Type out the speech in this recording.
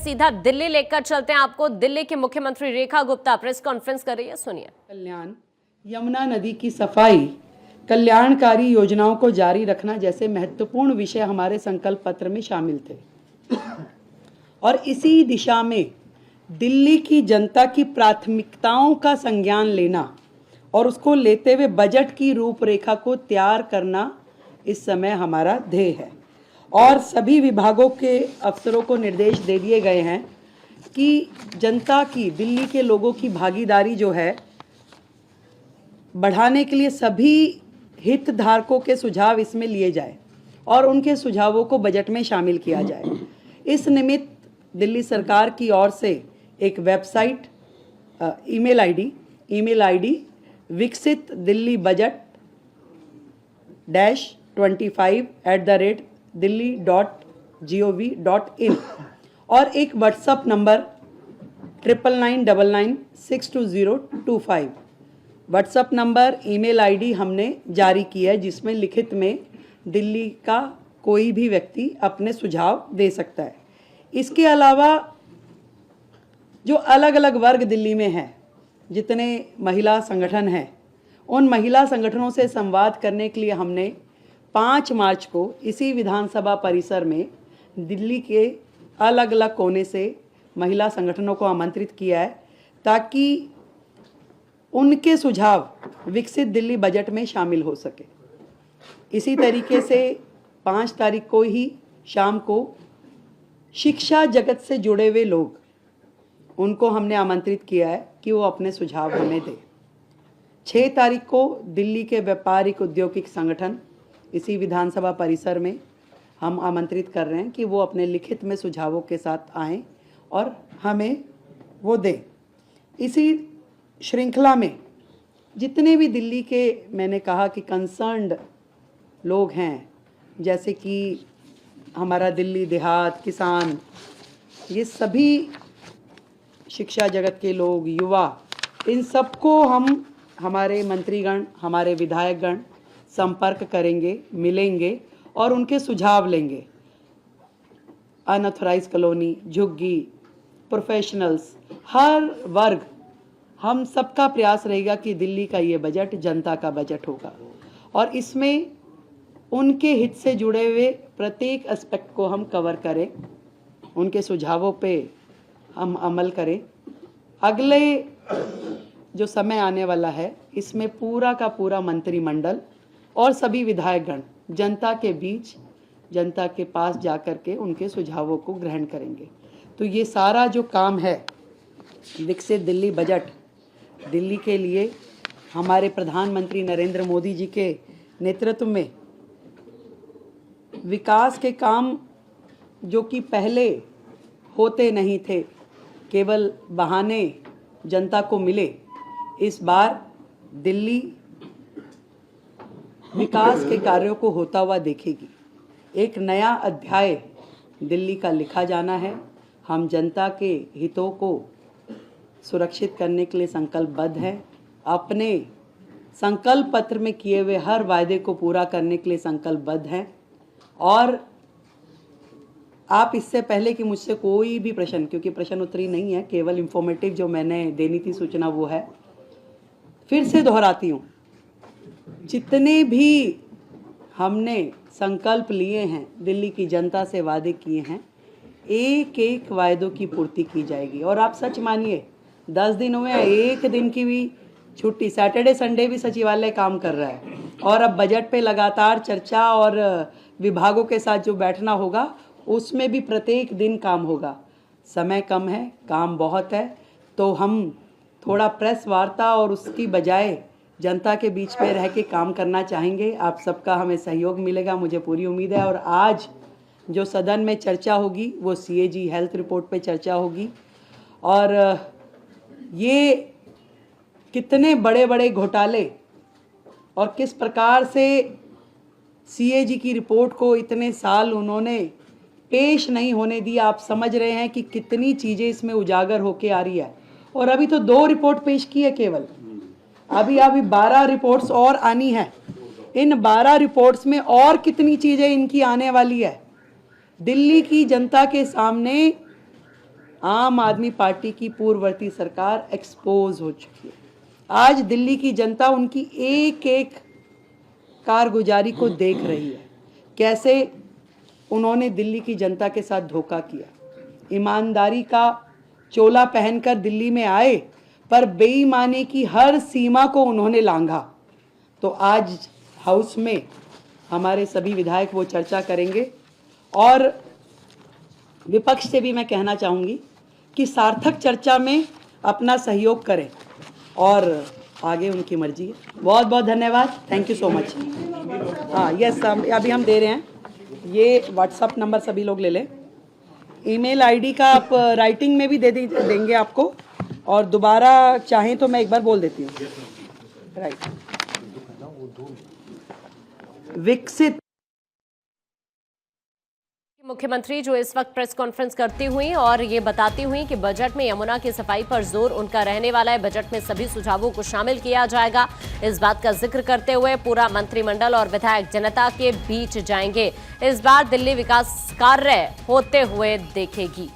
सीधा दिल्ली लेकर चलते हैं आपको। दिल्ली की मुख्यमंत्री रेखा गुप्ता प्रेस कॉन्फ्रेंस कर रही है, सुनिए। कल्याण, यमुना नदी की सफाई, कल्याणकारी योजनाओं को जारी रखना जैसे महत्वपूर्ण विषय हमारे संकल्प पत्र में शामिल थे और इसी दिशा में दिल्ली की जनता की प्राथमिकताओं का संज्ञान लेना और उसको लेते हुए बजट की रूपरेखा को तैयार करना इस समय हमारा ध्येय है। और सभी विभागों के अफसरों को निर्देश दे दिए गए हैं कि जनता की, दिल्ली के लोगों की भागीदारी जो है बढ़ाने के लिए सभी हितधारकों के सुझाव इसमें लिए जाए और उनके सुझावों को बजट में शामिल किया जाए। इस निमित्त दिल्ली सरकार की ओर से एक वेबसाइट, ईमेल आईडी विकसित दिल्ली बजट -25@delhi.gov.in और एक WhatsApp number 9999962025 WhatsApp number, email ID हमने जारी की है, जिसमें लिखित में दिल्ली का कोई भी व्यक्ति अपने सुझाव दे सकता है। इसके अलावा जो अलग अलग वर्ग दिल्ली में हैं, जितने महिला संगठन हैं, उन महिला संगठनों से संवाद करने के लिए हमने 5 मार्च को इसी विधानसभा परिसर में दिल्ली के अलग अलग कोने से महिला संगठनों को आमंत्रित किया है ताकि उनके सुझाव विकसित दिल्ली बजट में शामिल हो सके। इसी तरीके से 5 तारीख को ही शाम को शिक्षा जगत से जुड़े हुए लोग, उनको हमने आमंत्रित किया है कि वो अपने सुझाव हमें दें। 6 तारीख को दिल्ली के व्यापारिक औद्योगिक संगठन इसी विधानसभा परिसर में हम आमंत्रित कर रहे हैं कि वो अपने लिखित में सुझावों के साथ आएं और हमें वो दें। इसी श्रृंखला में जितने भी दिल्ली के, मैंने कहा कि कंसर्न्ड लोग हैं, जैसे कि हमारा दिल्ली देहात, किसान, ये सभी शिक्षा जगत के लोग, युवा, इन सबको हम, हमारे मंत्रीगण, हमारे विधायकगण संपर्क करेंगे, मिलेंगे और उनके सुझाव लेंगे। अनऑथराइज कॉलोनी, झुग्गी, प्रोफेशनल्स, हर वर्ग, हम सबका प्रयास रहेगा कि दिल्ली का ये बजट जनता का बजट होगा और इसमें उनके हित से जुड़े हुए प्रत्येक एस्पेक्ट को हम कवर करें, उनके सुझावों पे हम अमल करें। अगले जो समय आने वाला है, इसमें पूरा का पूरा मंत्रिमंडल और सभी विधायकगण जनता के बीच, जनता के पास जाकर के उनके सुझावों को ग्रहण करेंगे। तो ये सारा जो काम है, विकसित दिल्ली बजट, दिल्ली के लिए हमारे प्रधानमंत्री नरेंद्र मोदी जी के नेतृत्व में विकास के काम जो कि पहले होते नहीं थे, केवल बहाने जनता को मिले, इस बार दिल्ली विकास के कार्यों को होता हुआ देखेगी। एक नया अध्याय दिल्ली का लिखा जाना है। हम जनता के हितों को सुरक्षित करने के लिए संकल्पबद्ध हैं। अपने संकल्प पत्र में किए हुए हर वायदे को पूरा करने के लिए संकल्पबद्ध हैं। और आप इससे पहले कि मुझसे कोई भी प्रश्न, क्योंकि प्रश्न उत्तरी नहीं है, केवल इंफॉर्मेटिव जो मैंने देनी थी सूचना वो है, फिर से दोहराती हूँ, जितने भी हमने संकल्प लिए हैं, दिल्ली की जनता से वादे किए हैं, एक एक वायदों की पूर्ति की जाएगी। और आप सच मानिए, 10 दिन हुए हैं, एक दिन की भी छुट्टी, सैटरडे संडे भी सचिवालय काम कर रहा है और अब बजट पे लगातार चर्चा और विभागों के साथ जो बैठना होगा, उसमें भी प्रत्येक दिन काम होगा। समय कम है, काम बहुत है, तो हम थोड़ा प्रेस वार्ता और उसकी बजाय जनता के बीच में रह के काम करना चाहेंगे। आप सबका हमें सहयोग मिलेगा, मुझे पूरी उम्मीद है। और आज जो सदन में चर्चा होगी वो CAG हेल्थ रिपोर्ट पे चर्चा होगी और ये कितने बड़े बड़े घोटाले और किस प्रकार से CAG की रिपोर्ट को इतने साल उन्होंने पेश नहीं होने दी, आप समझ रहे हैं कि कितनी चीज़ें इसमें उजागर होके आ रही है। और अभी तो 2 रिपोर्ट पेश की है केवल, अभी 12 रिपोर्ट्स और आनी है। इन 12 रिपोर्ट्स में और कितनी चीज़ें इनकी आने वाली है। दिल्ली की जनता के सामने आम आदमी पार्टी की पूर्ववर्ती सरकार एक्सपोज हो चुकी है। आज दिल्ली की जनता उनकी एक एक कारगुजारी को देख रही है, कैसे उन्होंने दिल्ली की जनता के साथ धोखा किया। ईमानदारी का चोला पहनकर दिल्ली में आए, पर बेईमानी की हर सीमा को उन्होंने लांघा। तो आज हाउस में हमारे सभी विधायक वो चर्चा करेंगे, और विपक्ष से भी मैं कहना चाहूँगी कि सार्थक चर्चा में अपना सहयोग करें, और आगे उनकी मर्जी है। बहुत बहुत धन्यवाद, थैंक यू सो मच। हाँ यस, अभी हम दे रहे हैं, ये व्हाट्सअप नंबर सभी लोग ले लें। ईमेल आईडी का आप राइटिंग में भी देंगे आपको, और दोबारा चाहें तो मैं एक बार बोल देती हूँ। राइट, विकसित मुख्यमंत्री जो इस वक्त प्रेस कॉन्फ्रेंस करती हुई और ये बताती हुई कि बजट में यमुना की सफाई पर जोर उनका रहने वाला है। बजट में सभी सुझावों को शामिल किया जाएगा। इस बात का जिक्र करते हुए पूरा मंत्रिमंडल और विधायक जनता के बीच जाएंगे। इस बार दिल्ली विकास कार्य होते हुए देखेगी।